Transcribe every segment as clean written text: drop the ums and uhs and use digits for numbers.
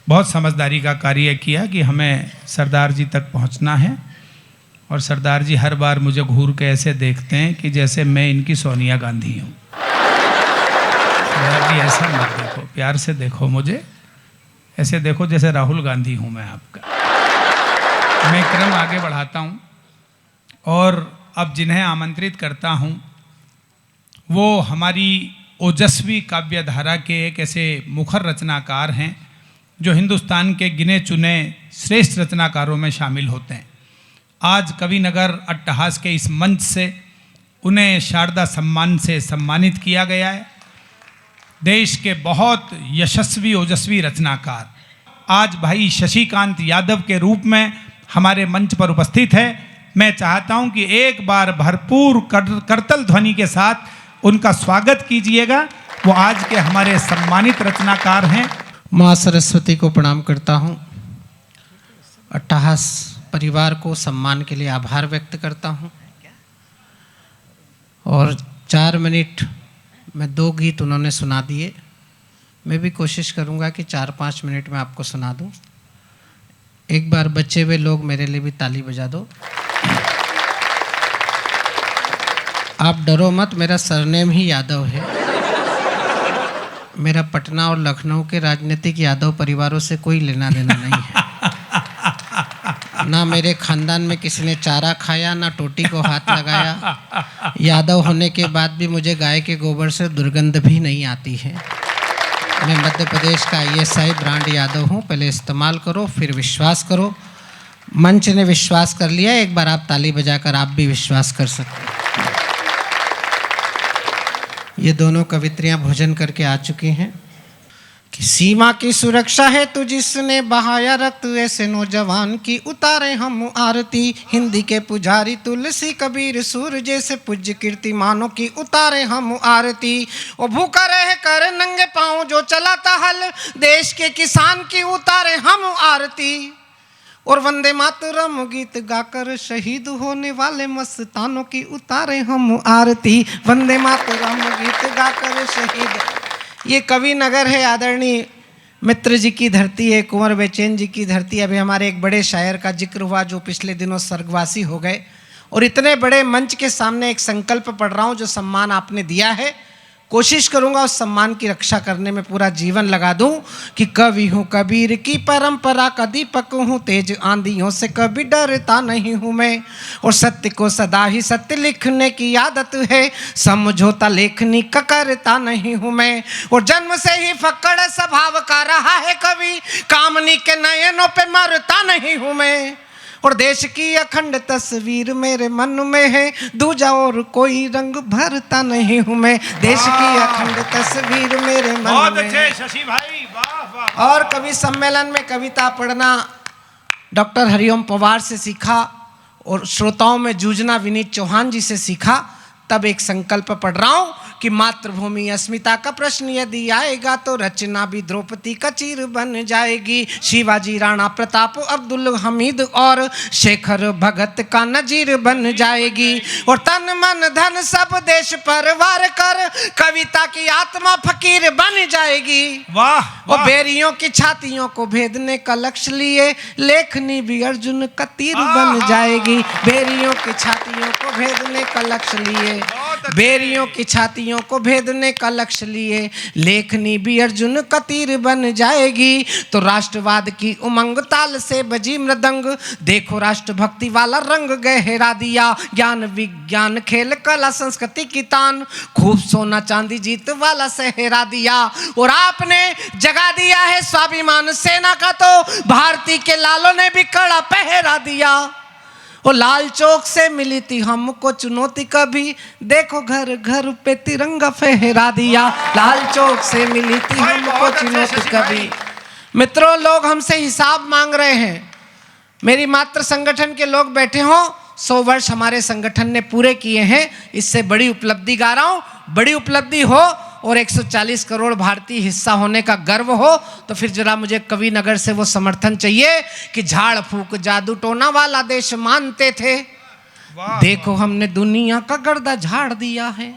बहुत समझदारी का कार्य किया कि हमें सरदार जी तक पहुंचना है। और सरदार जी हर बार मुझे घूर के ऐसे देखते हैं कि जैसे मैं इनकी सोनिया गांधी हूँ। सरदार जी ऐसा मत देखो, प्यार से देखो मुझे, ऐसे देखो जैसे राहुल गांधी हूँ मैं आपका। मैं क्रम आगे बढ़ाता हूँ और अब जिन्हें आमंत्रित करता हूँ वो हमारी ओजस्वी काव्य धारा के एक ऐसे मुखर रचनाकार हैं जो हिंदुस्तान के गिने चुने श्रेष्ठ रचनाकारों में शामिल होते हैं। आज कविनगर अट्टहास के इस मंच से उन्हें शारदा सम्मान से सम्मानित किया गया है। देश के बहुत यशस्वी ओजस्वी रचनाकार आज भाई शशिकांत यादव के रूप में हमारे मंच पर उपस्थित है। मैं चाहता हूं कि एक बार भरपूर करतल ध्वनि के साथ उनका स्वागत कीजिएगा। वो आज के हमारे सम्मानित रचनाकार हैं। माँ सरस्वती को प्रणाम करता हूँ। अट्टहास परिवार को सम्मान के लिए आभार व्यक्त करता हूँ। और 4 मिनट में 2 गीत उन्होंने सुना दिए। मैं भी कोशिश करूँगा कि 4-5 मिनट में आपको सुना दूँ। एक बार बचे हुए लोग मेरे लिए भी ताली बजा दो। आप डरो मत, मेरा सरनेम ही यादव है। मेरा पटना और लखनऊ के राजनीतिक यादव परिवारों से कोई लेना देना नहीं है। ना मेरे खानदान में किसी ने चारा खाया, ना टोटी को हाथ लगाया। यादव होने के बाद भी मुझे गाय के गोबर से दुर्गंध भी नहीं आती है। मैं मध्य प्रदेश का ISI ब्रांड यादव हूँ। पहले इस्तेमाल करो फिर विश्वास करो। मंच ने विश्वास कर लिया, एक बार आप ताली बजाकर आप भी विश्वास कर सकते हैं। ये दोनों कवित्रियाँ भोजन करके आ चुकी हैं। कि सीमा की सुरक्षा है तू जिसने बहाया रक्त, ऐसे नौजवान की उतारे हम आरती। हिंदी के पुजारी तुलसी कबीर सूर जैसे पूज्य कीर्तिमानों की उतारे हम आरती। और भूखा रह कर नंगे पाँव जो चलाता हल, देश के किसान की उतारे हम आरती। और वंदे मातरम गीत गाकर शहीद होने वाले मस्तानों की उतारे हम आरती। वंदे मातरम गीत गाकर शहीद। ये कविनगर है, आदरणीय मित्र जी की धरती है, कुंवर बेचैन जी की धरती। अभी हमारे एक बड़े शायर का जिक्र हुआ जो पिछले दिनों स्वर्गवासी हो गए। और इतने बड़े मंच के सामने एक संकल्प पढ़ रहा हूँ। जो सम्मान आपने दिया है, कोशिश करूँगा उस सम्मान की रक्षा करने में पूरा जीवन लगा दूँ। कि कवि हूँ कबीर की परंपरा का दीपक हूँ, तेज आंधियों से कभी डरता नहीं हूँ मैं। और सत्य को सदा ही सत्य लिखने की आदत है, समझौता लेखनी का करता नहीं हूँ मैं। और जन्म से ही फक्कड़ स्वभाव का रहा है कवि, कामनी के नयनों पे मरता नहीं हूँ मैं। और देश की अखंड तस्वीर मेरे मन में है, दूजा और कोई रंग भरता नहीं हूँ मैं। देश की अखंड तस्वीर मेरे मन बहुत में। अच्छे शशि भाई, वाह वाह। और कवि सम्मेलन में कविता पढ़ना डॉक्टर हरिओम पवार से सीखा और श्रोताओं में जूझना विनीत चौहान जी से सीखा। तब एक संकल्प पढ़ रहा हूँ कि मातृभूमि अस्मिता का प्रश्न यदि आएगा तो रचना भी द्रौपदी का चीर बन जाएगी। शिवाजी राणा प्रताप अब्दुल हमीद और शेखर भगत का नजीर बन जाएगी। और तन मन धन सब देश पर वार कर कविता की आत्मा फकीर बन जाएगी। वाह। और बेरियों की छातियों को भेदने का लक्ष्य लिए लेखनी भी अर्जुन का तीर बन जाएगी। बेरियों की छातियों को भेदने का लक्ष्य लिए, बेरियों की छातियों को भेदने का लक्ष्य लिए लेखनी भी अर्जुन का तीर बन जाएगी। तो राष्ट्रवाद की उमंग ताल से बजी मृदंग, देखो राष्ट्रभक्ति वाला रंग गहरा दिया। ज्ञान विज्ञान खेल कला संस्कृति की तान, खूब सोना चांदी जीत वाला सहरा दिया। और आपने जगा दिया है स्वाभिमान सेना का, तो भारती के लालों ने भी कड़ा पहरा दिया। और लाल चौक से मिली थी हमको चुनौती कभी, देखो घर घर पे तिरंगा फहरा दिया। लाल चौक से मिली थी हमको चुनौती कभी। मित्रों, लोग हमसे हिसाब मांग रहे हैं। मेरी मातृ संगठन के लोग बैठे हों, 100 वर्ष हमारे संगठन ने पूरे किए हैं। इससे बड़ी उपलब्धि गा रहा हूँ। बड़ी उपलब्धि हो और 140 करोड़ भारतीय हिस्सा होने का गर्व हो, तो फिर जरा मुझे कविनगर से वो समर्थन चाहिए कि झाड़ फूक जादू टोना वाला देश मानते थे, देखो हमने दुनिया का गर्दा झाड़ दिया है।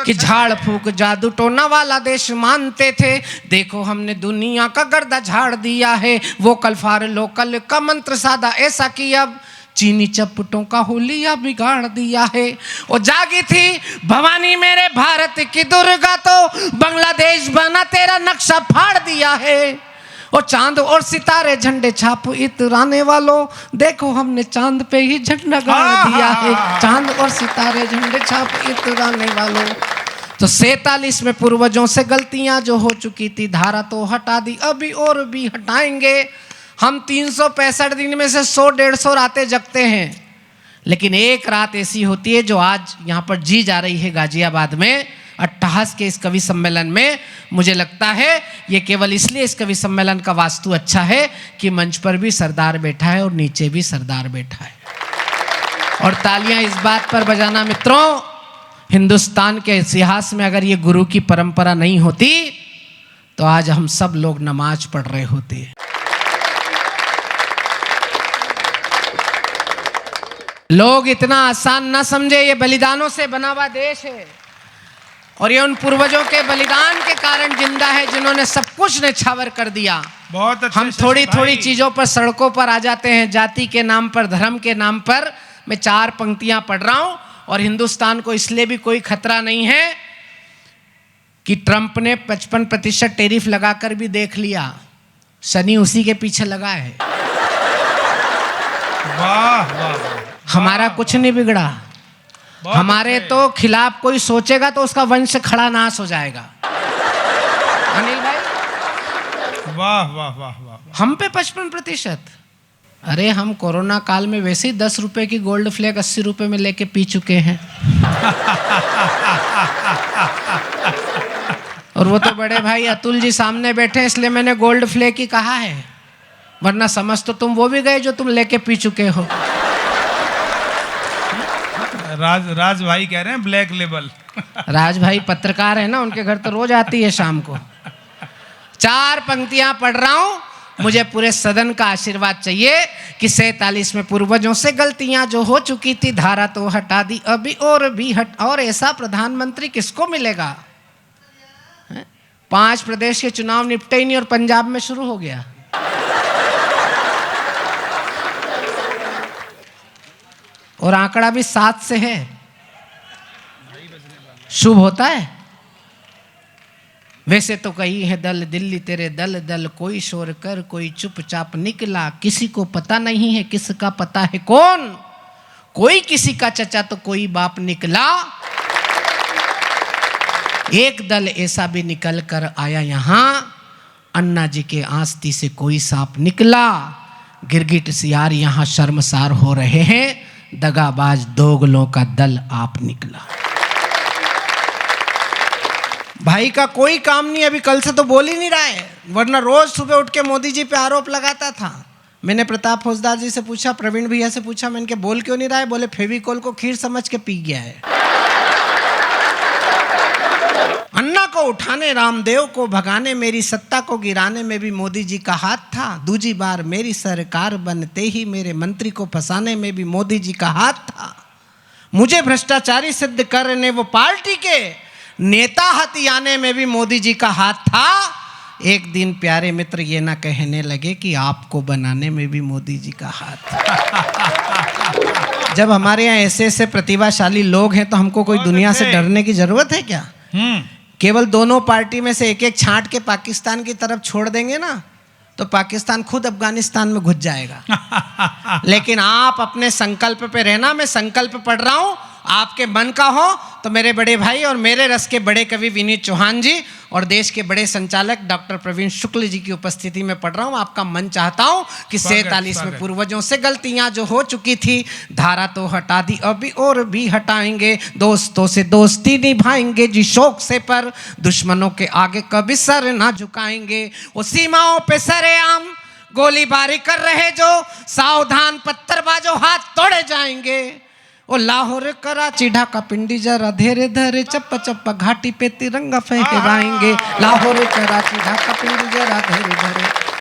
कि झाड़ फूक जादू टोना वाला देश मानते थे, देखो हमने दुनिया का गर्दा झाड़ दिया है। वोकल फॉर लोकल का मंत्र साधा ऐसा कि अब चीनी चप्पटों का हुलिया बिगाड़ दिया है। वो जागी थी भवानी मेरे भारत की दुर्गा, तो बांग्लादेश बना तेरा नक्शा फाड़ दिया है। और चांद और सितारे झंडे छाप इतराने वालों, देखो हमने चांद पे ही झंडा गाड़ दिया है। चांद और सितारे झंडे छाप इतराने वालों। तो 47 में पूर्वजों से गलतियां जो हो चुकी थी, धारा तो हटा दी, अभी और भी हटाएंगे। हम 365 दिन में से 100-150 रातें जगते हैं, लेकिन एक रात ऐसी होती है जो आज यहाँ पर जी जा रही है गाजियाबाद में, अट्टहास के इस कवि सम्मेलन में। मुझे लगता है ये केवल इसलिए इस कवि सम्मेलन का वास्तु अच्छा है कि मंच पर भी सरदार बैठा है और नीचे भी सरदार बैठा है। और तालियां इस बात पर बजाना मित्रों, हिंदुस्तान के इतिहास में अगर ये गुरु की परंपरा नहीं होती तो आज हम सब लोग नमाज पढ़ रहे होते। लोग इतना आसान ना समझे, ये बलिदानों से बना हुआ देश है और ये उन पूर्वजों के बलिदान के कारण जिंदा है जिन्होंने सब कुछ निछावर कर दिया। बहुत अच्छे हम थोड़ी थोड़ी चीजों पर सड़कों पर आ जाते हैं, जाति के नाम पर, धर्म के नाम पर। मैं 4 पंक्तियां पढ़ रहा हूं और हिंदुस्तान को इसलिए भी कोई खतरा नहीं है कि ट्रंप ने 55% टैरिफ लगाकर भी देख लिया, शनि उसी के पीछे लगा है। वाह वाह, हमारा कुछ नहीं बिगड़ा, हमारे तो खिलाफ कोई सोचेगा तो उसका वंश खड़ा नाश हो जाएगा। अनिल भाई, वाह वाह वाह वाह। हम पे 55%। अरे हम कोरोना काल में वैसे ही 10 रुपए की गोल्ड फ्लैग 80 रुपए में लेके पी चुके हैं। और वो तो बड़े भाई अतुल जी सामने बैठे इसलिए मैंने गोल्ड फ्लैग ही कहा है, वरना समझ तो तुम वो भी गए जो तुम लेके पी चुके हो। राज भाई कह रहे हैं ब्लैक लेबल। राज भाई पत्रकार है ना, उनके घर तो रोज आती है शाम को। 4 पंक्तियां पढ़ रहा हूं, मुझे पूरे सदन का आशीर्वाद चाहिए कि 47 में पूर्वजों से गलतियां जो हो चुकी थी, धारा तो हटा दी, अभी और भी और ऐसा प्रधानमंत्री किसको मिलेगा? 5 प्रदेश के चुनाव निपटे ही नहीं और पंजाब में शुरू हो गया। और आंकड़ा भी 7 से है। शुभ होता है। वैसे तो कही है दल दिल्ली तेरे दल दल, कोई शोर कर कोई चुपचाप निकला, किसी को पता नहीं है किसका पता है कौन, कोई किसी का चचा तो कोई बाप निकला। एक दल ऐसा भी निकल कर आया यहां, अन्ना जी के आस्ती से कोई सांप निकला। गिरगिट सियार यहां शर्मसार हो रहे हैं, दगाबाज दोगलों का दल आप निकला। भाई का कोई काम नहीं, अभी कल से तो बोल ही नहीं रहा है, वरना रोज सुबह उठ के मोदी जी पे आरोप लगाता था। मैंने प्रताप फौजदार जी से पूछा, प्रवीण भैया से पूछा, मैंने कहा बोल क्यों नहीं रहा है? बोले फेविकोल को खीर समझ के पी गया है। अन्ना को उठाने रामदेव को भगाने, मेरी सत्ता को गिराने में भी मोदी जी का हाथ था। दूसरी बार मेरी सरकार बनते ही मेरे मंत्री को फंसाने में भी मोदी जी का हाथ था। मुझे भ्रष्टाचारी सिद्ध करने वो पार्टी के नेता हथियाने में भी मोदी जी का हाथ था। एक दिन प्यारे मित्र ये ना कहने लगे कि आपको बनाने में भी मोदी जी का हाथ था। जब हमारे यहाँ ऐसे ऐसे प्रतिभाशाली लोग हैं तो हमको कोई दुनिया से डरने की जरूरत है क्या? केवल दोनों पार्टी में से एक एक छांट के पाकिस्तान की तरफ छोड़ देंगे ना तो पाकिस्तान खुद अफगानिस्तान में घुस जाएगा। लेकिन आप अपने संकल्प पे रहना। मैं संकल्प पढ़ रहा हूं, आपके मन का हो तो मेरे बड़े भाई और मेरे रस के बड़े कवि विनीत चौहान जी और देश के बड़े संचालक डॉक्टर प्रवीण शुक्ल जी की उपस्थिति में पढ़ रहा हूं। आपका मन चाहता हूं कि 47 में पूर्वजों से गलतियां जो हो चुकी थी, धारा तो हटा दी, अभी और भी हटाएंगे। दोस्तों से दोस्ती निभाएंगे जी शौक से, पर दुश्मनों के आगे कभी सर ना झुकाएंगे। वो सीमाओं पे सरेआम गोलीबारी कर रहे जो, सावधान पत्थरबाजों हाथ तोड़े जाएंगे। ओ लाहौर कराची ढाका पिंडी जरा धीरे धीरे चप्पा चप्पा घाटी पे तिरंगा फहराएंगे। लाहौर कराची ढाका पिंडी जरा धीरे धीरे